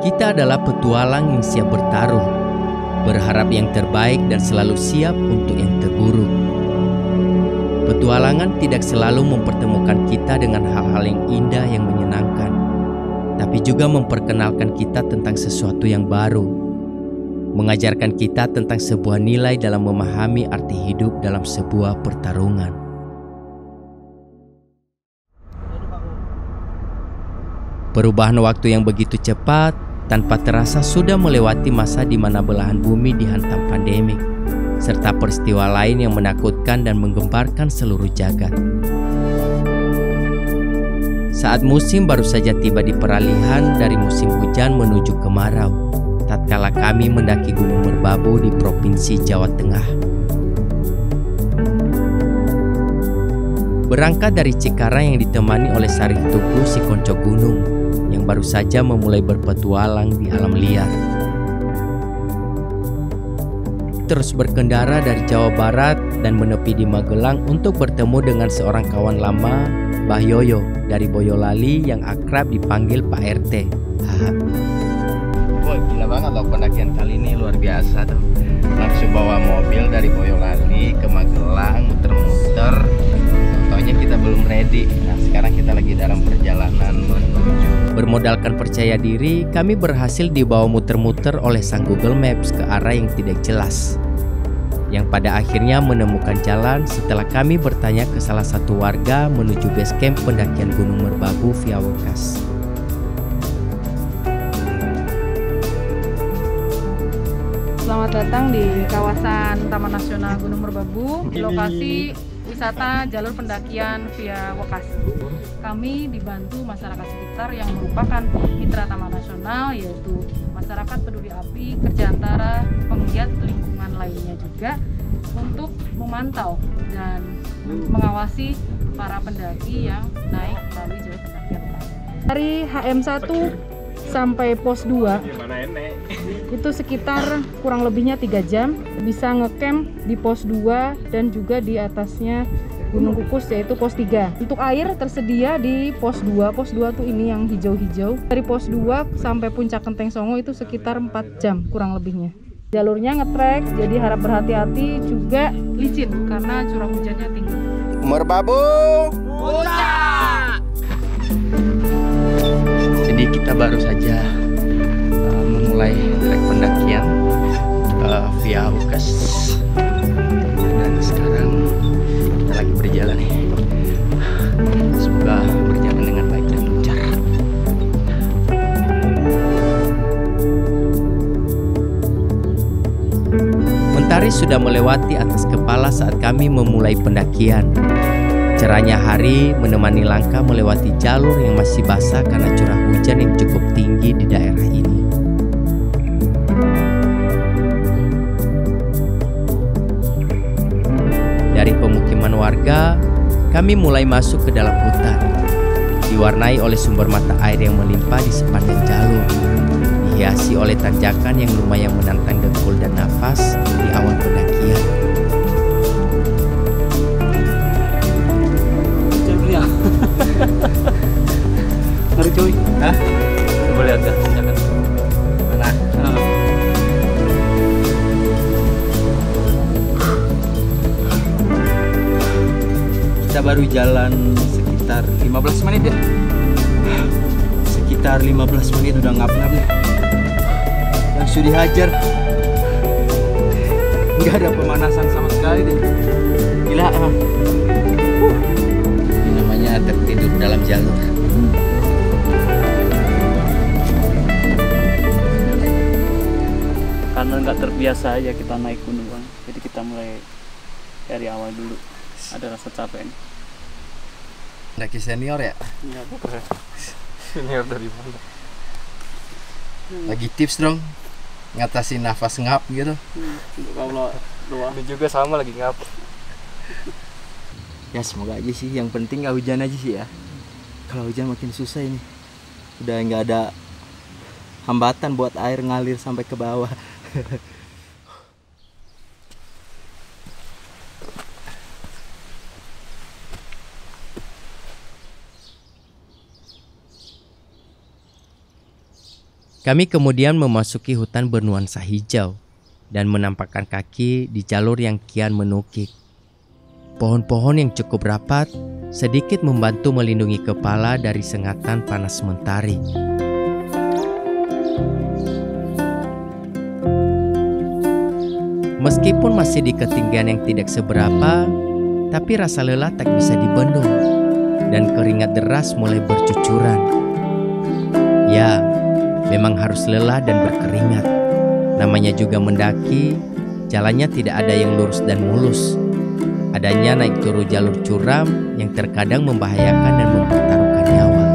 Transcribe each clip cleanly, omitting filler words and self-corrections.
Kita adalah petualang yang siap bertarung, berharap yang terbaik dan selalu siap untuk yang terburuk. Petualangan tidak selalu mempertemukan kita dengan hal-hal yang indah yang menyenangkan, tapi juga memperkenalkan kita tentang sesuatu yang baru, mengajarkan kita tentang sebuah nilai dalam memahami arti hidup dalam sebuah pertarungan. Perubahan waktu yang begitu cepat, tanpa terasa sudah melewati masa di mana belahan bumi dihantam pandemik, serta peristiwa lain yang menakutkan dan menggemparkan seluruh jagat. Saat musim baru saja tiba di peralihan dari musim hujan menuju kemarau, tatkala kami mendaki Gunung Merbabu di Provinsi Jawa Tengah. Berangkat dari Cikarang yang ditemani oleh Sarif Tugu si konco gunung yang baru saja memulai berpetualang di alam liar. Terus berkendara dari Jawa Barat dan menepi di Magelang untuk bertemu dengan seorang kawan lama, Mbah Yoyo dari Boyolali yang akrab dipanggil Pak RT. Wah, gila banget loh pendakian kali ini, luar biasa tuh. Langsung bawa mobil dari Boyolali ke Magelang, muter-muter. Contohnya kita belum ready. Nah, sekarang kita lagi dalam perjalanan menuju. Bermodalkan percaya diri, kami berhasil dibawa muter-muter oleh sang Google Maps ke arah yang tidak jelas, yang pada akhirnya menemukan jalan setelah kami bertanya ke salah satu warga menuju base camp pendakian Gunung Merbabu via Wokas. Selamat datang di kawasan Taman Nasional Gunung Merbabu, di lokasi wisata jalur pendakian via Wokas. Kami dibantu masyarakat sekitar yang merupakan mitra Taman Nasional, yaitu masyarakat peduli api, Kerjantara, penggiat lingkungan lainnya juga, untuk memantau dan mengawasi para pendaki yang naik melalui jalur pendakian Wokas. Dari HM1 sampai pos 2 itu sekitar kurang lebihnya 3 jam, bisa ngecamp di pos 2 dan juga di atasnya Gunung Kukus yaitu pos 3. Untuk air tersedia di pos 2. Pos 2 tuh ini yang hijau-hijau. Dari pos 2 sampai puncak Kenteng Songo itu sekitar 4 jam kurang lebihnya. Jalurnya ngetrek, jadi harap berhati-hati, juga licin karena curah hujannya tinggi. Merbabu! Jadi kita baru saja memulai trek pendakian via Wokas, dan sekarang kita lagi berjalan nih. Semoga berjalan dengan baik dan lancar. Mentari sudah melewati atas kepala saat kami memulai pendakian. Cerahnya hari menemani langkah melewati jalur yang masih basah karena curah hujan yang cukup tinggi di daerah ini. Dari pemukiman warga, kami mulai masuk ke dalam hutan, diwarnai oleh sumber mata air yang melimpah di sepanjang jalur, dihiasi oleh tanjakan yang lumayan menantang dengkul dan nafas di awal pendakian. Mari cuy. Hah? Coba lihat dah tanjakan. Mana? Kita baru jalan sekitar 15 menit ya. Sekitar 15 menit udah ngap-ngap nih. Langsung dihajar. Nggak ada pemanasan sama sekali deh. Gila emang. Ini namanya tertidur dalam jalur. Karena nggak terbiasa aja kita naik gunung bang. Jadi kita mulai dari awal dulu. Ada rasa capek nih. Pendaki senior ya? Nggak apa-apa. Senior dari mana? Lagi tips dong, ngatasin nafas ngap gitu. Untuk kalau doang. Ini juga sama lagi ngap. Ya semoga aja sih. Yang penting nggak hujan aja sih ya. Kalau hujan makin susah ini. Udah nggak ada hambatan buat air ngalir sampai ke bawah. Kami kemudian memasuki hutan bernuansa hijau dan menampakkan kaki di jalur yang kian menukik. Pohon-pohon yang cukup rapat sedikit membantu melindungi kepala dari sengatan panas mentari. Meskipun masih di ketinggian yang tidak seberapa, tapi rasa lelah tak bisa dibendung dan keringat deras mulai bercucuran. Ya, memang harus lelah dan berkeringat. Namanya juga mendaki, jalannya tidak ada yang lurus dan mulus. Adanya naik turun jalur curam yang terkadang membahayakan dan mempertaruhkan nyawa.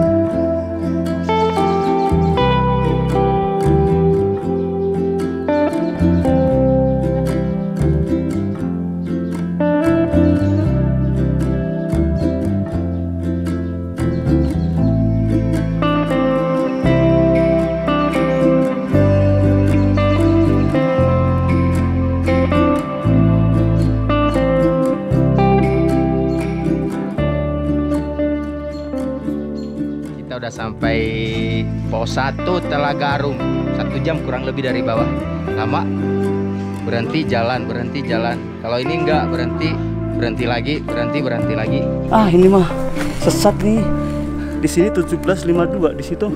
Udah sampai pos 1 Telaga Arum, 1 jam kurang lebih dari bawah. Lama, berhenti jalan. Kalau ini enggak, berhenti lagi. Ah, ini mah sesat nih. Di sini 1752, di situ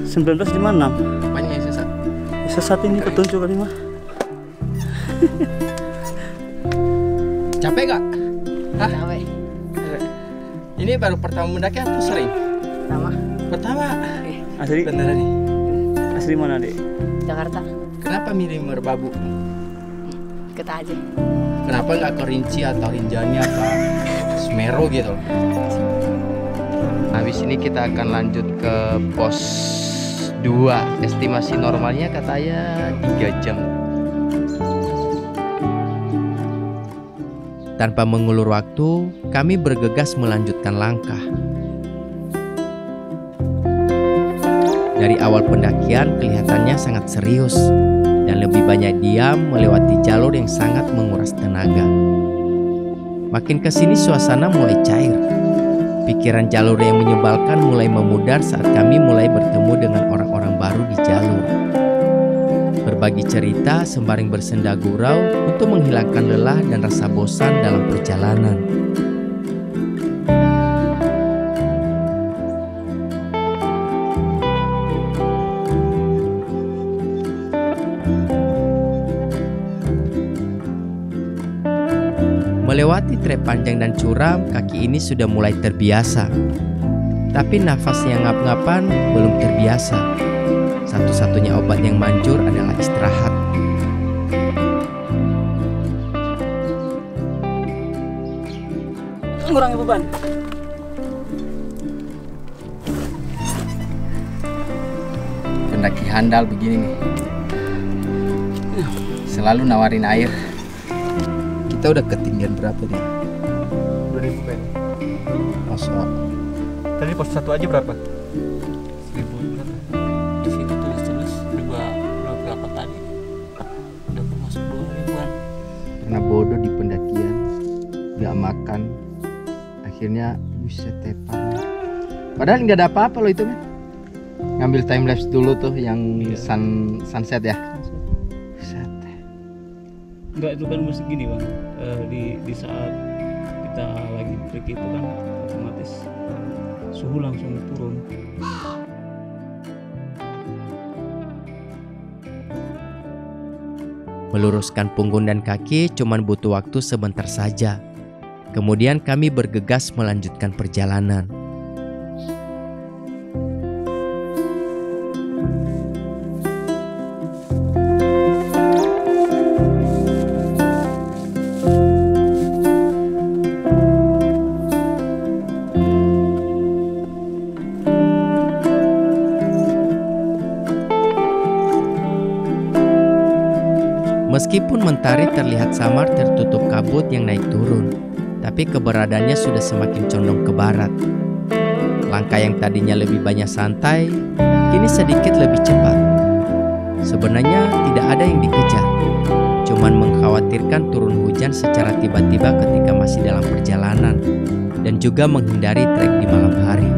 1956. Apanya yang sesat? Sesat ini petunjuk kali mah. Capek gak? Hah? Capek. Ini baru pertama mendaki atau sering? Pertama. Asli Beneran nih. asli mana, Dek? Jakarta. Kenapa milih Merbabu? Kita aja. Kenapa nggak ke Rinci atau Rinjani atau Semeru gitu? Habis ini kita akan lanjut ke pos 2. Estimasi normalnya katanya 3 jam. Tanpa mengulur waktu, kami bergegas melanjutkan langkah. Dari awal pendakian kelihatannya sangat serius dan lebih banyak diam melewati jalur yang sangat menguras tenaga. Makin kesini suasana mulai cair. Pikiran jalur yang menyebalkan mulai memudar saat kami mulai bertemu dengan orang-orang baru di jalur. Berbagi cerita sembari bersenda gurau untuk menghilangkan lelah dan rasa bosan dalam perjalanan. Melewati trek panjang dan curam, kaki ini sudah mulai terbiasa. Tapi nafas yang ngap-ngapan belum terbiasa. Satu-satunya obat yang manjur adalah istirahat. Ngurangi beban. Pendaki handal begini nih, selalu nawarin air. Kita udah ketinggian berapa nih? 2000 meter. Masuk. Tadi pos 1 aja berapa? 1000 berapa? Di situ tulis berapa tadi? Udah masuk 2000-an. Karena bodoh di pendakian, gak makan, akhirnya buset tepan. Padahal nggak ada apa-apa loh itu men. Ngambil time lapse dulu tuh yang sunset ya. Buset. Enggak, itu kan mesti gini, Bang. Di saat kita lagi break itu kan otomatis suhu langsung turun. Meluruskan punggung dan kaki cuman butuh waktu sebentar saja. Kemudian kami bergegas melanjutkan perjalanan. Meskipun mentari terlihat samar tertutup kabut yang naik turun, tapi keberadaannya sudah semakin condong ke barat. Langkah yang tadinya lebih banyak santai, kini sedikit lebih cepat. Sebenarnya tidak ada yang dikejar, cuman mengkhawatirkan turun hujan secara tiba-tiba ketika masih dalam perjalanan, dan juga menghindari trek di malam hari.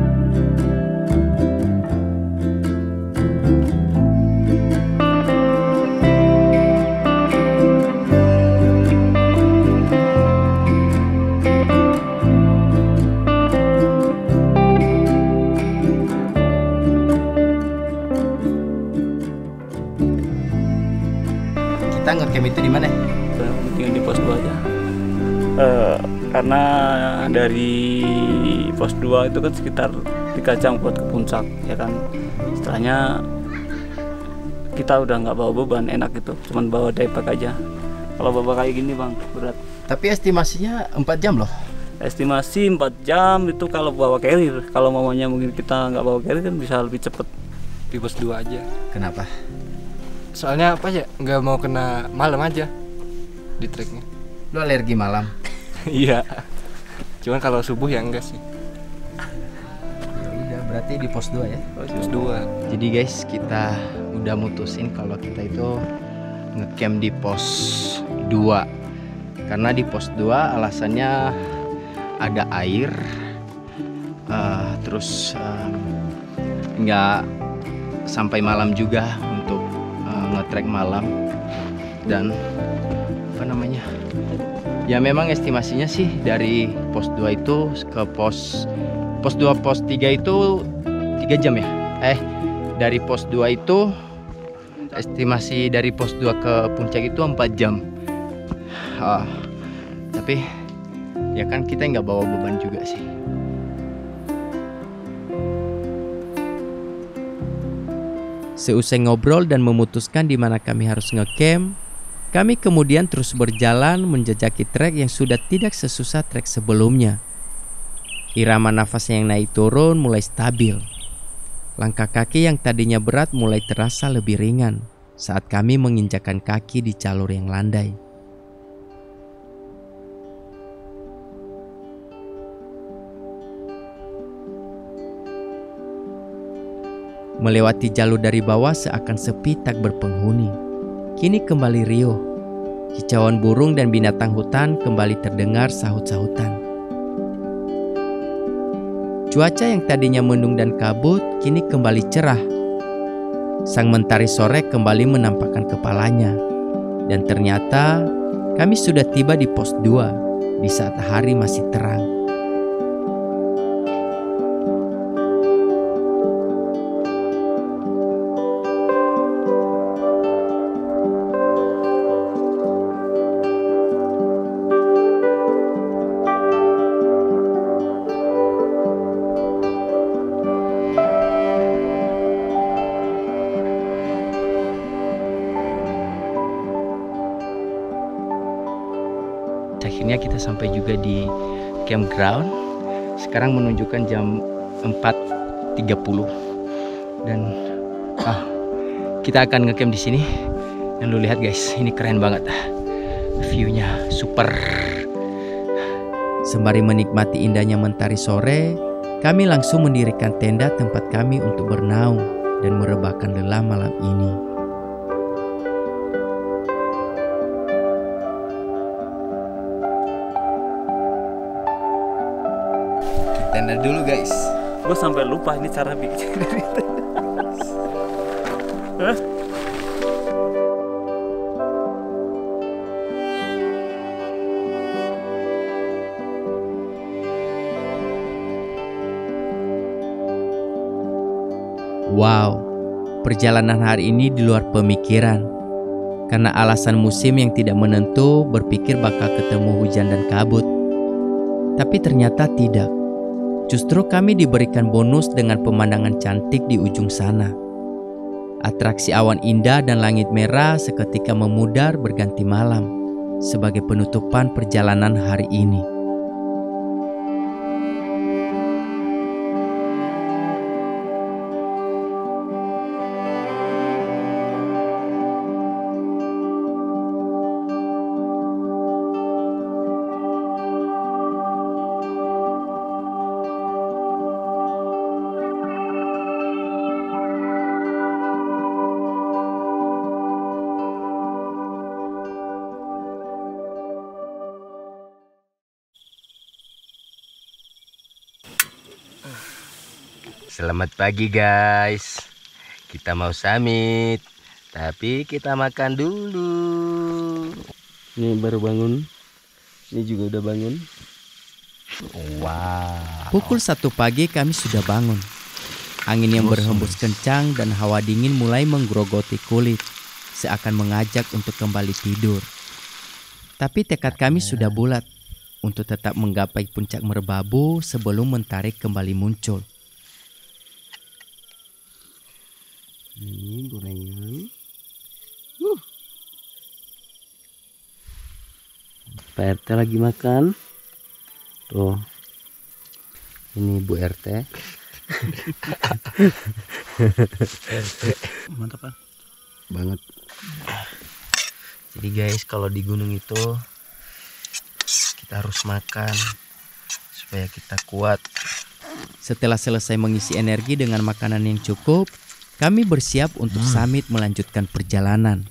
ngecamp itu di mana? Tinggal di pos 2 aja. Karena dari pos 2 itu kan sekitar 3 jam buat ke puncak ya kan. Setelahnya kita udah nggak bawa beban, enak gitu, cuman bawa daypack aja. Kalau bawa kayak gini bang berat. Tapi estimasinya 4 jam loh. Estimasi 4 jam itu kalau bawa carrier. Kalau mamanya mungkin kita nggak bawa carrier kan bisa lebih cepet. Di pos 2 aja. Kenapa? Soalnya apa ya? Nggak mau kena malam aja di treknya. Lu alergi malam? Iya. Cuman kalau subuh ya enggak sih. Ya udah, berarti di pos 2 ya. Pos 2. Jadi guys, kita udah mutusin kalau kita itu ngecamp di pos 2. Karena di pos 2 alasannya ada air, terus nggak sampai malam juga untuk nge-trek malam. Dan apa namanya, ya memang estimasinya sih dari pos 2 itu ke pos 2 pos 3 itu 3 jam ya. Dari pos 2 itu estimasi dari pos 2 ke puncak itu 4 jam. Tapi ya kan kita nggak bawa beban juga sih. Seusai ngobrol dan memutuskan di mana kami harus ngecamp, kami kemudian terus berjalan menjajaki trek yang sudah tidak sesusah trek sebelumnya. Irama nafas yang naik turun mulai stabil. Langkah kaki yang tadinya berat mulai terasa lebih ringan saat kami menginjakkan kaki di jalur yang landai. Melewati jalur dari bawah seakan sepi tak berpenghuni. Kini kembali riuh. Kicauan burung dan binatang hutan kembali terdengar sahut-sahutan. Cuaca yang tadinya mendung dan kabut kini kembali cerah. Sang mentari sore kembali menampakkan kepalanya. Dan ternyata kami sudah tiba di pos 2 di saat hari masih terang. Akhirnya kita sampai juga di campground. Sekarang menunjukkan jam 4.30 dan kita akan ngecamp di sini. Dan lu lihat guys, ini keren banget. View-nya super. Sembari menikmati indahnya mentari sore, kami langsung mendirikan tenda tempat kami untuk bernaung dan merebahkan lelah malam ini. Tenda dulu guys. Gue sampai lupa ini cara bikin. Wow, perjalanan hari ini di luar pemikiran. Karena alasan musim yang tidak menentu, berpikir bakal ketemu hujan dan kabut. Tapi ternyata tidak. Justru kami diberikan bonus dengan pemandangan cantik di ujung sana. Atraksi awan indah dan langit merah seketika memudar berganti malam sebagai penutupan perjalanan hari ini. Selamat pagi guys. Kita mau summit, tapi kita makan dulu. Ini baru bangun. Ini juga udah bangun. Wow. Pukul 1 pagi kami sudah bangun. Angin yang berhembus kencang dan hawa dingin mulai menggerogoti kulit. seakan mengajak untuk kembali tidur. Tapi tekad kami sudah bulat untuk tetap menggapai puncak merbabu sebelum mentari kembali muncul. Ini gorengan. Pak RT lagi makan. Tuh. Ini Bu RT. Mantap kan? Banget. Jadi guys, kalau di gunung itu kita harus makan supaya kita kuat. Setelah selesai mengisi energi dengan makanan yang cukup, kami bersiap untuk summit melanjutkan perjalanan.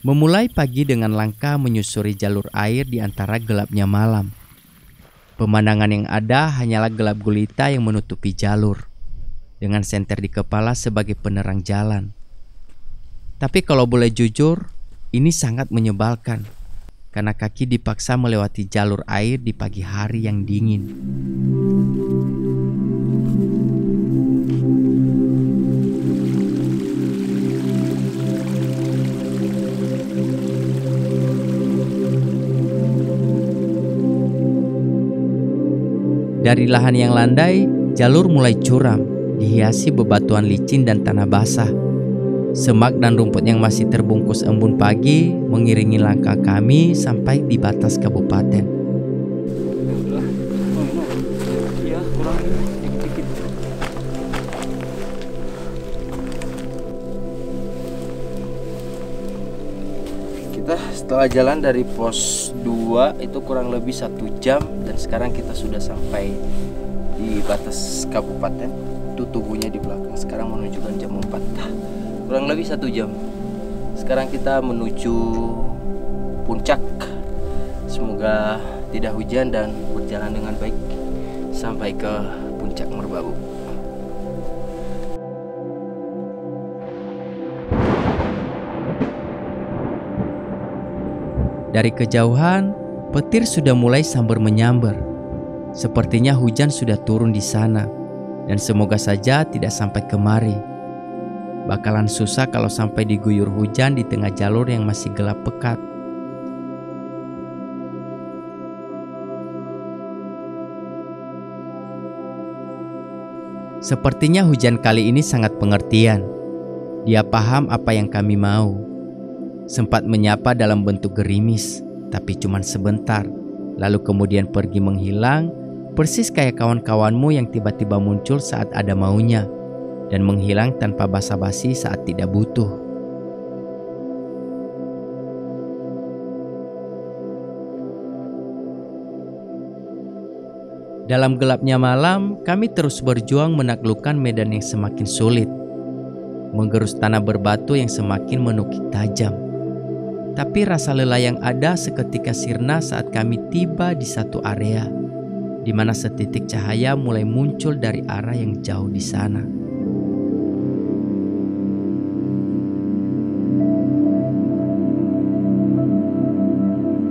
Memulai pagi dengan langkah menyusuri jalur air di antara gelapnya malam. Pemandangan yang ada hanyalah gelap gulita yang menutupi jalur, dengan senter di kepala sebagai penerang jalan. Tapi kalau boleh jujur, ini sangat menyebalkan, karena kaki dipaksa melewati jalur air di pagi hari yang dingin. Dari lahan yang landai, jalur mulai curam, dihiasi bebatuan licin dan tanah basah. Semak dan rumput yang masih terbungkus embun pagi mengiringi langkah kami sampai di batas kabupaten. Iya, kurang dikit-dikit. Kita setelah jalan dari pos 2 itu kurang lebih 1 jam dan sekarang kita sudah sampai di batas kabupaten. Itu tubuhnya di belakang sekarang menunjukkan jam 4. Kurang lebih 1 jam. Sekarang kita menuju puncak. Semoga tidak hujan dan berjalan dengan baik sampai ke puncak Merbabu. Dari kejauhan, petir sudah mulai sambar menyambar. Sepertinya hujan sudah turun di sana, dan semoga saja tidak sampai kemari. Bakalan susah kalau sampai diguyur hujan di tengah jalur yang masih gelap pekat. Sepertinya hujan kali ini sangat pengertian. Dia paham apa yang kami mau. Sempat menyapa dalam bentuk gerimis, tapi cuma sebentar, lalu kemudian pergi menghilang, persis kayak kawan-kawanmu yang tiba-tiba muncul saat ada maunya dan menghilang tanpa basa-basi saat tidak butuh. Dalam gelapnya malam, kami terus berjuang menaklukkan medan yang semakin sulit, menggerus tanah berbatu yang semakin menukik tajam. Tapi rasa lelah yang ada seketika sirna saat kami tiba di satu area, di mana setitik cahaya mulai muncul dari arah yang jauh di sana.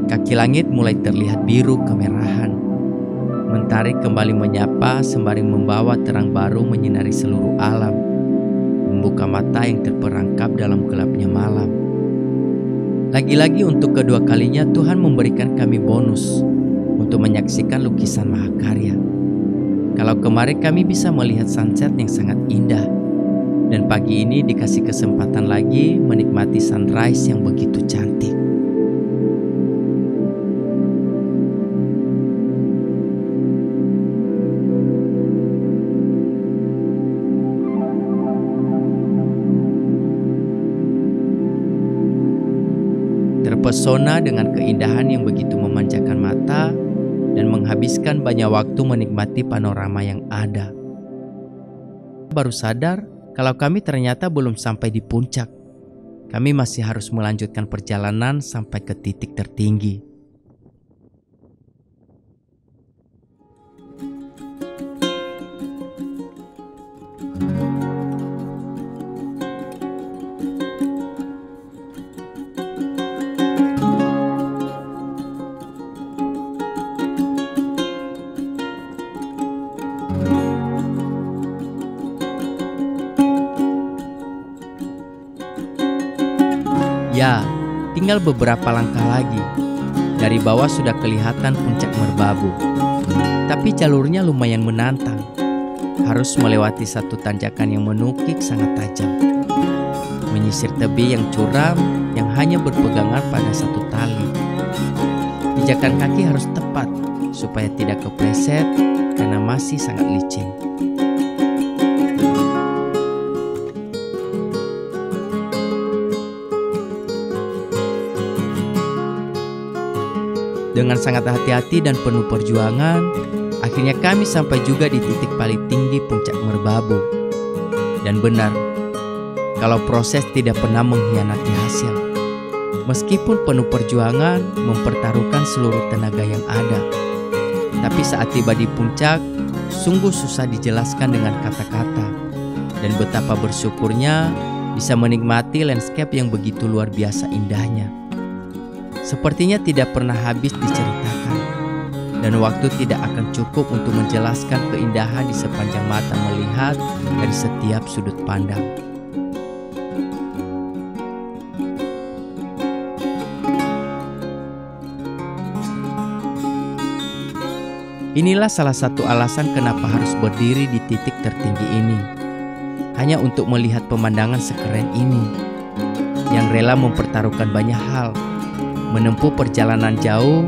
Kaki langit mulai terlihat biru kemerahan. Mentari kembali menyapa sembari membawa terang baru menyinari seluruh alam, membuka mata yang terperangkap dalam gelapnya malam. Lagi-lagi untuk kedua kalinya Tuhan memberikan kami bonus untuk menyaksikan lukisan mahakarya. Kalau kemarin kami bisa melihat sunset yang sangat indah, dan pagi ini dikasih kesempatan lagi menikmati sunrise yang begitu cantik. Terpesona dengan keindahan yang begitu memanjakan mata dan menghabiskan banyak waktu menikmati panorama yang ada. Baru sadar kalau kami ternyata belum sampai di puncak. Kami masih harus melanjutkan perjalanan sampai ke titik tertinggi. Ya, tinggal beberapa langkah lagi. Dari bawah sudah kelihatan puncak Merbabu. Tapi jalurnya lumayan menantang. Harus melewati satu tanjakan yang menukik sangat tajam. Menyisir tebing yang curam yang hanya berpegangan pada satu tali. Pijakan kaki harus tepat supaya tidak kepleset karena masih sangat licin. Dengan sangat hati-hati dan penuh perjuangan, akhirnya kami sampai juga di titik paling tinggi puncak Merbabu. Dan benar, kalau proses tidak pernah mengkhianati hasil. Meskipun penuh perjuangan mempertaruhkan seluruh tenaga yang ada. Tapi saat tiba di puncak, sungguh susah dijelaskan dengan kata-kata. Dan betapa bersyukurnya bisa menikmati landscape yang begitu luar biasa indahnya. Sepertinya tidak pernah habis diceritakan, dan waktu tidak akan cukup untuk menjelaskan keindahan di sepanjang mata melihat dari setiap sudut pandang. Inilah salah satu alasan kenapa harus berdiri di titik tertinggi ini, hanya untuk melihat pemandangan sekeren ini, yang rela mempertaruhkan banyak hal. Menempuh perjalanan jauh,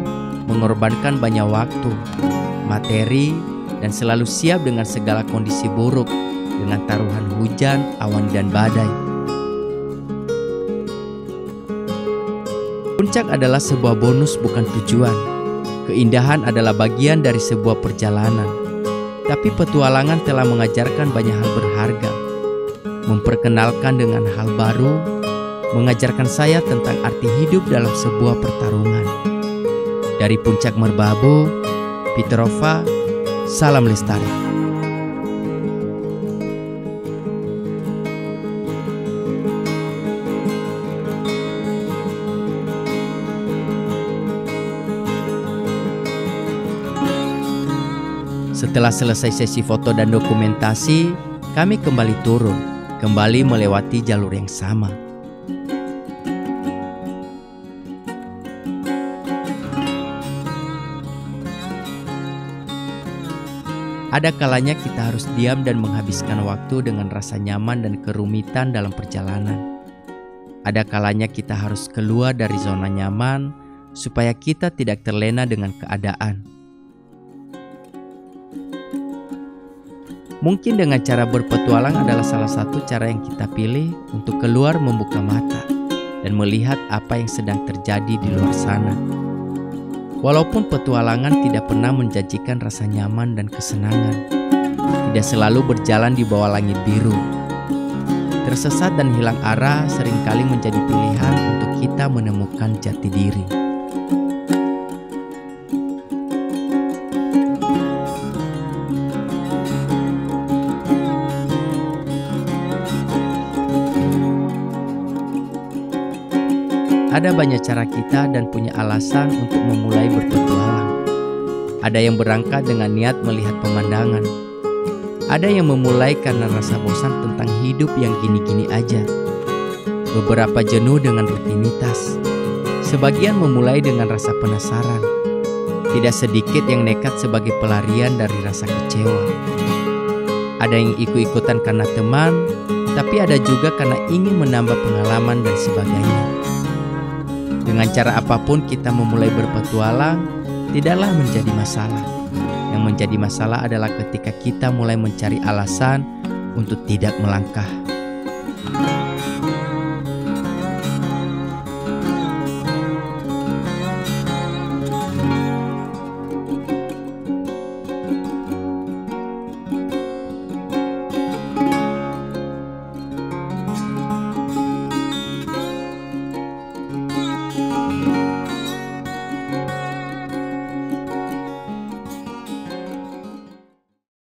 mengorbankan banyak waktu, materi, dan selalu siap dengan segala kondisi buruk, dengan taruhan hujan, awan, dan badai. Puncak adalah sebuah bonus bukan tujuan. Keindahan adalah bagian dari sebuah perjalanan. Tapi petualangan telah mengajarkan banyak hal berharga, memperkenalkan dengan hal baru, mengajarkan saya tentang arti hidup dalam sebuah pertarungan. Dari puncak Merbabu, Petrova, salam lestari. Setelah selesai sesi foto dan dokumentasi, kami kembali turun, kembali melewati jalur yang sama. Ada kalanya kita harus diam dan menghabiskan waktu dengan rasa nyaman dan kerumitan dalam perjalanan. Ada kalanya kita harus keluar dari zona nyaman supaya kita tidak terlena dengan keadaan. Mungkin dengan cara berpetualang adalah salah satu cara yang kita pilih untuk keluar membuka mata dan melihat apa yang sedang terjadi di luar sana. Walaupun petualangan tidak pernah menjanjikan rasa nyaman dan kesenangan, tidak selalu berjalan di bawah langit biru. Tersesat dan hilang arah seringkali menjadi pilihan untuk kita menemukan jati diri. Ada banyak cara kita dan punya alasan untuk memulai berpetualang. Ada yang berangkat dengan niat melihat pemandangan. Ada yang memulai karena rasa bosan tentang hidup yang gini-gini aja. Beberapa jenuh dengan rutinitas. Sebagian memulai dengan rasa penasaran. Tidak sedikit yang nekat sebagai pelarian dari rasa kecewa. Ada yang ikut-ikutan karena teman, tapi ada juga karena ingin menambah pengalaman dan sebagainya. Dengan cara apapun kita memulai berpetualang tidaklah menjadi masalah. Yang menjadi masalah adalah ketika kita mulai mencari alasan untuk tidak melangkah.